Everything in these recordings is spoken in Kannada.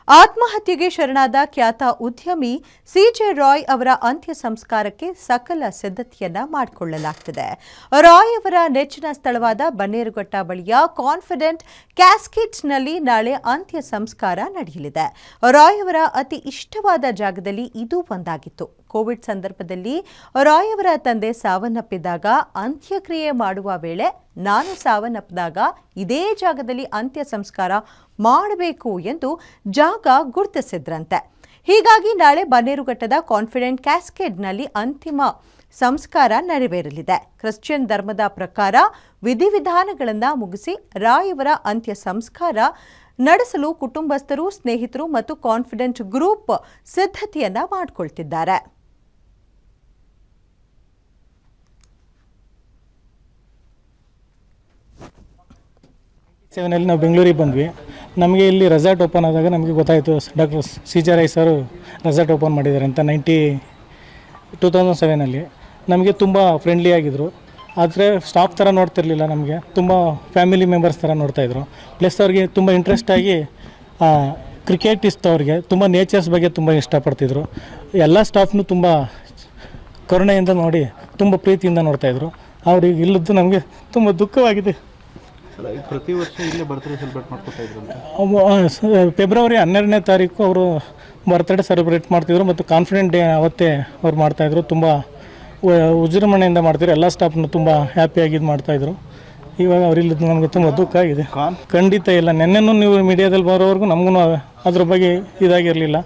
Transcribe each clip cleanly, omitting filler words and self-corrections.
ಆತ್ಮಹತ್ಯೆಗೆ ಶರಣಾದ ಖ್ಯಾತ ಉದ್ಯಮಿ ಸಿಜೆ ರಾಯ್ ಅವರ ಅಂತ್ಯ ಸಂಸ್ಕಾರಕ್ಕೆ ಸಕಲ ಸಿದ್ಧತೆಯನ್ನ ಮಾಡಿಕೊಳ್ಳಲಾಗುತ್ತಿದೆ. ರಾಯ್ ಅವರ ನೆಚ್ಚಿನ ಸ್ಥಳವಾದ ಬನ್ನೇರುಘಟ್ಟ ಬಳಿಯ ಕಾನ್ಫಿಡೆಂಟ್ ಕ್ಯಾಸ್ಕೆಟ್ನಲ್ಲಿ ನಾಳೆ ಅಂತ್ಯ ಸಂಸ್ಕಾರ ನಡೆಯಲಿದೆ. ರಾಯ್ ಅವರ ಅತಿ ಇಷ್ಟವಾದ ಜಾಗದಲ್ಲಿ ಇದು ಒಂದಾಗಿತ್ತು. ಕೋವಿಡ್ ಸಂದರ್ಭದಲ್ಲಿ ರಾಯ್ ಅವರ ತಂದೆ ಸಾವನ್ನಪ್ಪಿದಾಗ ಅಂತ್ಯಕ್ರಿಯೆ ಮಾಡುವ ವೇಳೆ ನಾನು ಸಾವನ್ನಪ್ಪಿದಾಗ ಇದೇ ಜಾಗದಲ್ಲಿ ಅಂತ್ಯ ಸಂಸ್ಕಾರ ಮಾಡಬೇಕು ಎಂದು ಜಾಗ ಗುರುತಿಸಿದ್ರಂತೆ. ಹೀಗಾಗಿ ನಾಳೆ ಬನ್ನೇರುಘಟ್ಟದ ಕಾನ್ಫಿಡೆಂಟ್ ಕ್ಯಾಸ್ಕೇಡ್ನಲ್ಲಿ ಅಂತಿಮ ಸಂಸ್ಕಾರ ನೆರವೇರಲಿದೆ. ಕ್ರಿಶ್ಚಿಯನ್ ಧರ್ಮದ ಪ್ರಕಾರ ವಿಧಿವಿಧಾನಗಳನ್ನು ಮುಗಿಸಿ ರಾಯ್ ಅವರ ಅಂತ್ಯ ಸಂಸ್ಕಾರ ನಡೆಸಲು ಕುಟುಂಬಸ್ಥರು, ಸ್ನೇಹಿತರು ಮತ್ತು ಕಾನ್ಫಿಡೆಂಟ್ ಗ್ರೂಪ್ ಸಿದ್ಧತೆಯನ್ನ ಮಾಡಿಕೊಳ್ತಿದ್ದಾರೆ. ನಾವು ಬೆಂಗಳೂರಿಗೆ ಬಂದ್ವಿ. ನಮಗೆ ಇಲ್ಲಿ ರೆಸಾರ್ಟ್ ಓಪನ್ ಆದಾಗ ನಮಗೆ ಗೊತ್ತಾಯಿತು doctor CJ Roy sir resort open ಮಾಡಿದ್ದಾರೆ ಅಂತ 2007 ನಮಗೆ ತುಂಬ ಫ್ರೆಂಡ್ಲಿ ಆಗಿದ್ದರು. ಆದರೆ ಸ್ಟಾಫ್ ಥರ ನೋಡ್ತಿರಲಿಲ್ಲ, ನಮಗೆ ತುಂಬ ಫ್ಯಾಮಿಲಿ ಮೆಂಬರ್ಸ್ ಥರ ನೋಡ್ತಾಯಿದ್ರು. ಪ್ಲಸ್ ಅವ್ರಿಗೆ ತುಂಬ ಇಂಟ್ರೆಸ್ಟ್ ಆಗಿ ಕ್ರಿಕೆಟ್ ಅವ್ರಿಗೆ ತುಂಬ ನೇಚರ್ಸ್ ಬಗ್ಗೆ ತುಂಬ ಇಷ್ಟಪಡ್ತಿದ್ರು. ಎಲ್ಲ ಸ್ಟಾಫ್ನು ತುಂಬ ಕರುಣೆಯಿಂದ ನೋಡಿ ತುಂಬ ಪ್ರೀತಿಯಿಂದ ನೋಡ್ತಾಯಿದ್ರು. ಅವ್ರಿಗೆ ಇಲ್ಲದ್ದು ನಮಗೆ ತುಂಬ ದುಃಖವಾಗಿದೆ. ಪ್ರತಿ ವರ್ಷ ಇಲ್ಲೇ ಬರ್ತ್ಡೇ ಸೆಲೆಬ್ರೇಟ್ ಮಾಡ್ಕೊತಾ ಇದ್ರು. ಫೆಬ್ರವರಿ 12ನೇ ತಾರೀಕು ಅವರು ಬರ್ತ್ಡೇ ಸೆಲೆಬ್ರೇಟ್ ಮಾಡ್ತಿದ್ರು ಮತ್ತು ಕಾನ್ಫಿಡೆಂಟ್ ಡೇ ಅವತ್ತೇ ಅವ್ರು ಮಾಡ್ತಾಯಿದ್ರು. ತುಂಬ ವಿಜೃಂಭಣೆಯಿಂದ ಮಾಡ್ತಿದ್ರು. ಎಲ್ಲ ಸ್ಟಾಫ್ನು ತುಂಬ ಹ್ಯಾಪಿಯಾಗಿ ಇದು ಮಾಡ್ತಾಯಿದ್ರು. ಇವಾಗ ಅವರಿಲ್ಲದ್ದು ನಮಗೆ ತುಂಬ ದುಃಖ ಆಗಿದೆ. ಖಂಡಿತ ಇಲ್ಲ. ನೆನ್ನೆನೂ ನೀವು ಮೀಡಿಯಾದಲ್ಲಿ ಬರೋವರೆಗೂ ನಮಗೂ ಅದ್ರ ಬಗ್ಗೆ ಇದಾಗಿರಲಿಲ್ಲ.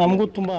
ನಮಗೂ ತುಂಬ